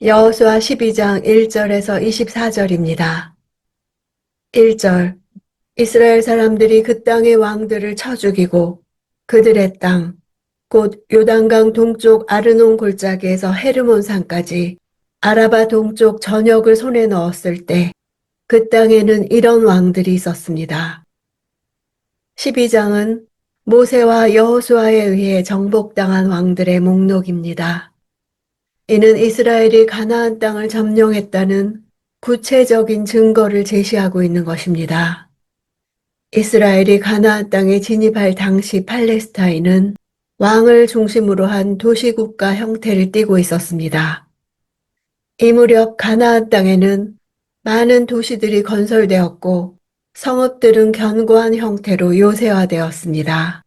여호수아 12장 1절에서 24절입니다. 1절. 이스라엘 사람들이 그 땅의 왕들을 쳐 죽이고 그들의 땅, 곧 요단강 동쪽 아르논 골짜기에서 헤르몬 산까지 아라바 동쪽 전역을 손에 넣었을 때 그 땅에는 이런 왕들이 있었습니다. 12장은 모세와 여호수아에 의해 정복당한 왕들의 목록입니다. 이는 이스라엘이 가나안 땅을 점령했다는 구체적인 증거를 제시하고 있는 것입니다. 이스라엘이 가나안 땅에 진입할 당시 팔레스타인은 왕을 중심으로 한 도시국가 형태를 띠고 있었습니다. 이 무렵 가나안 땅에는 많은 도시들이 건설되었고 성읍들은 견고한 형태로 요새화되었습니다.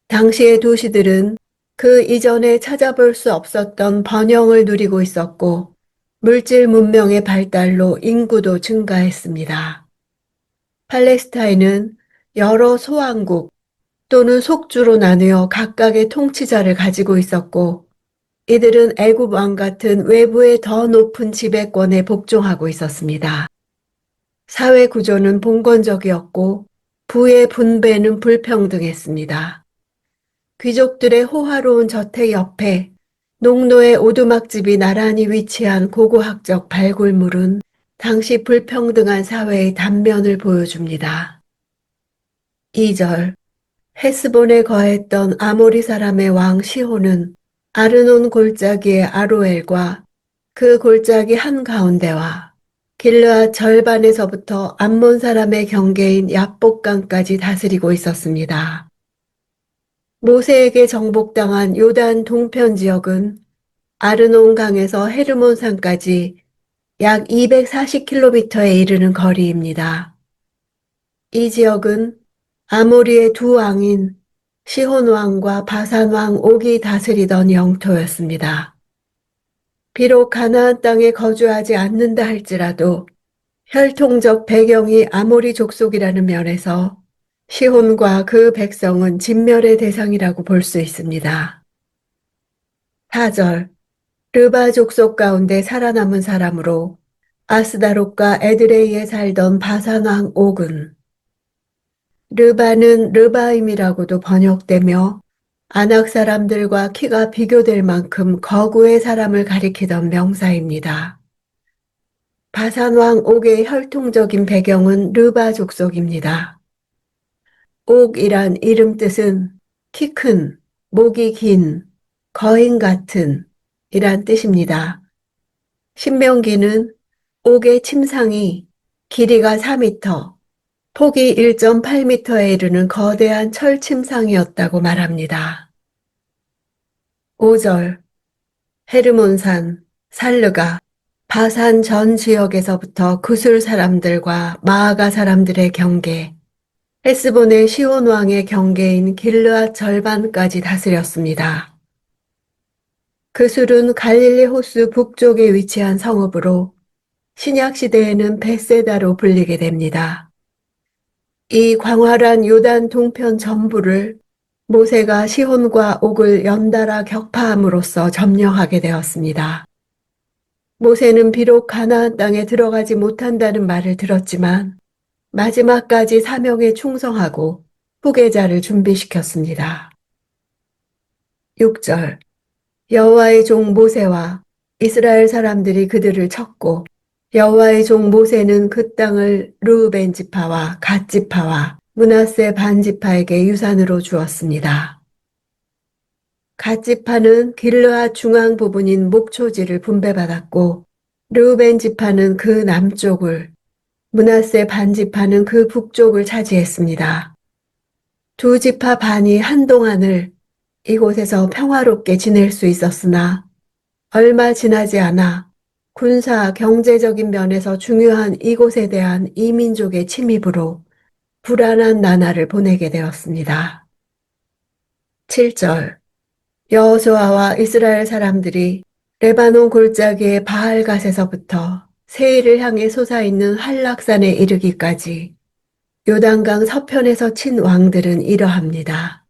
당시의 도시들은 그 이전에 찾아볼 수 없었던 번영을 누리고 있었고 물질 문명의 발달로 인구도 증가했습니다. 팔레스타인은 여러 소왕국 또는 속주로 나누어 각각의 통치자를 가지고 있었고 이들은 애굽 왕 같은 외부의 더 높은 지배권에 복종하고 있었습니다. 사회 구조는 봉건적이었고 부의 분배는 불평등했습니다. 귀족들의 호화로운 저택 옆에 농노의 오두막집이 나란히 위치한 고고학적 발굴물은 당시 불평등한 사회의 단면을 보여줍니다. 2절. 헤스본에 거했던 아모리 사람의 왕 시혼은 아르논 골짜기의 아로엘과 그 골짜기 한가운데와 길르앗 절반에서부터 암몬 사람의 경계인 야복강까지 다스리고 있었습니다. 모세에게 정복당한 요단 동편 지역은 아르논 강에서 헤르몬 산까지 약 240km에 이르는 거리입니다. 이 지역은 아모리의 두 왕인 시혼 왕과 바산 왕 옥이 다스리던 영토였습니다. 비록 가나안 땅에 거주하지 않는다 할지라도 혈통적 배경이 아모리 족속이라는 면에서 시혼과 그 백성은 진멸의 대상이라고 볼 수 있습니다. 4절. 르바 족속 가운데 살아남은 사람으로 아스다롯과 에드레이에 살던 바산 왕 옥은 르바는 르바임이라고도 번역되며 아낙 사람들과 키가 비교될 만큼 거구의 사람을 가리키던 명사입니다. 바산 왕 옥의 혈통적인 배경은 르바 족속입니다. 옥이란 이름 뜻은 키 큰, 목이 긴, 거인 같은 이란 뜻입니다. 신명기는 옥의 침상이 길이가 4m, 폭이 1.8m에 이르는 거대한 철 침상이었다고 말합니다. 5절. 헤르몬산, 살르가, 바산 전 지역에서부터 구술 사람들과 마아가 사람들의 경계, 헤스본의 시온 왕의 경계인 길르앗 절반까지 다스렸습니다. 그술은 갈릴리 호수 북쪽에 위치한 성읍으로 신약 시대에는 벳세다로 불리게 됩니다. 이 광활한 요단 동편 전부를 모세가 시혼과 옥을 연달아 격파함으로써 점령하게 되었습니다. 모세는 비록 가나안 땅에 들어가지 못한다는 말을 들었지만 마지막까지 사명에 충성하고 후계자를 준비시켰습니다. 6절. 여호와의 종 모세와 이스라엘 사람들이 그들을 쳤고 여호와의 종 모세는 그 땅을 르우벤 지파와 갓 지파와 므낫세 반 지파에게 유산으로 주었습니다. 갓 지파는 길르앗 중앙 부분인 목초지를 분배받았고 르우벤 지파는 그 남쪽을, 므낫세 반 지파는 그 북쪽을 차지했습니다. 두 지파 반이 한동안을 이곳에서 평화롭게 지낼 수 있었으나 얼마 지나지 않아 군사, 경제적인 면에서 중요한 이곳에 대한 이민족의 침입으로 불안한 나날을 보내게 되었습니다. 7절. 여호수아와 이스라엘 사람들이 레바논 골짜기의 바알갓에서부터 세일을 향해 솟아있는 한락산에 이르기까지 요단강 서편에서 친 왕들은 이러합니다.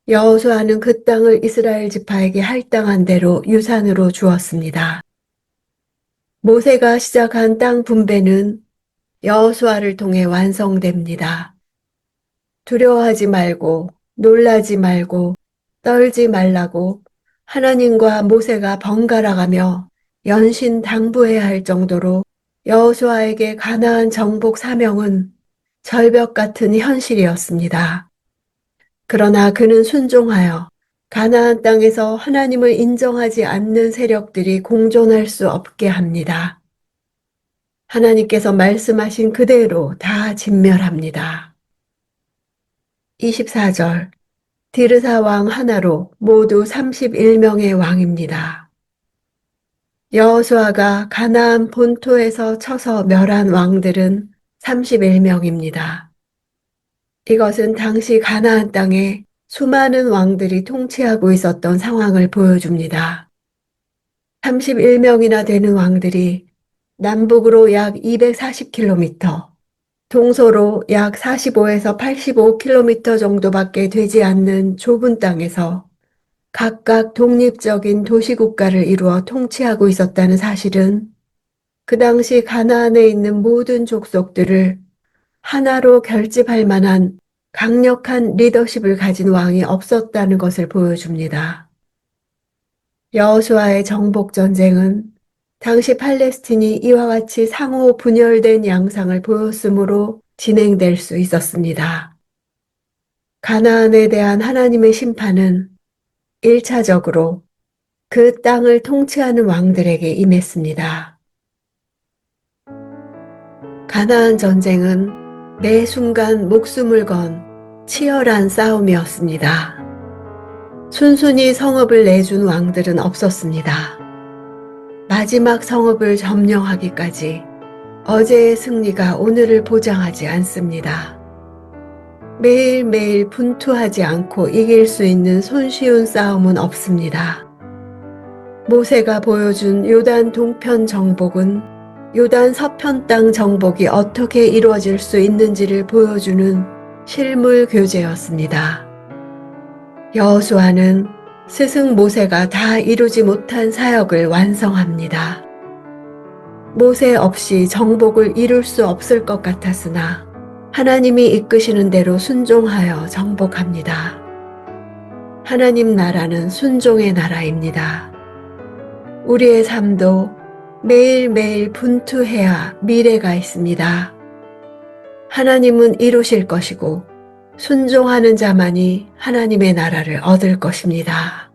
여호수아는 그 땅을 이스라엘 지파에게 할당한 대로 유산으로 주었습니다. 모세가 시작한 땅 분배는 여호수아를 통해 완성됩니다. 두려워하지 말고 놀라지 말고 떨지 말라고 하나님과 모세가 번갈아가며 연신당부해야 할 정도로 여호수아에게 가나안 정복 사명은 절벽 같은 현실이었습니다. 그러나 그는 순종하여 가나안 땅에서 하나님을 인정하지 않는 세력들이 공존할 수 없게 합니다. 하나님께서 말씀하신 그대로 다 진멸합니다. 24절 디르사 왕 하나로 모두 31명의 왕입니다. 여호수아가 가나안 본토에서 쳐서 멸한 왕들은 31명입니다. 이것은 당시 가나안 땅에 수많은 왕들이 통치하고 있었던 상황을 보여줍니다. 31명이나 되는 왕들이 남북으로 약 240km, 동서로 약 45에서 85km 정도밖에 되지 않는 좁은 땅에서 각각 독립적인 도시국가를 이루어 통치하고 있었다는 사실은 그 당시 가나안에 있는 모든 족속들을 하나로 결집할 만한 강력한 리더십을 가진 왕이 없었다는 것을 보여줍니다. 여호수아의 정복 전쟁은 당시 팔레스틴이 이와 같이 상호 분열된 양상을 보였으므로 진행될 수 있었습니다. 가나안에 대한 하나님의 심판은 1차적으로 그 땅을 통치하는 왕들에게 임했습니다. 가나안 전쟁은 매 순간 목숨을 건 치열한 싸움이었습니다. 순순히 성읍을 내준 왕들은 없었습니다. 마지막 성읍을 점령하기까지 어제의 승리가 오늘을 보장하지 않습니다. 매일매일 분투하지 않고 이길 수 있는 손쉬운 싸움은 없습니다. 모세가 보여준 요단 동편 정복은 요단 서편 땅 정복이 어떻게 이루어질 수 있는지를 보여주는 실물 교재였습니다. 여호수아는 스승 모세가 다 이루지 못한 사역을 완성합니다. 모세 없이 정복을 이룰 수 없을 것 같았으나 하나님이 이끄시는 대로 순종하여 정복합니다. 하나님 나라는 순종의 나라입니다. 우리의 삶도 매일매일 분투해야 미래가 있습니다. 하나님은 이루실 것이고 순종하는 자만이 하나님의 나라를 얻을 것입니다.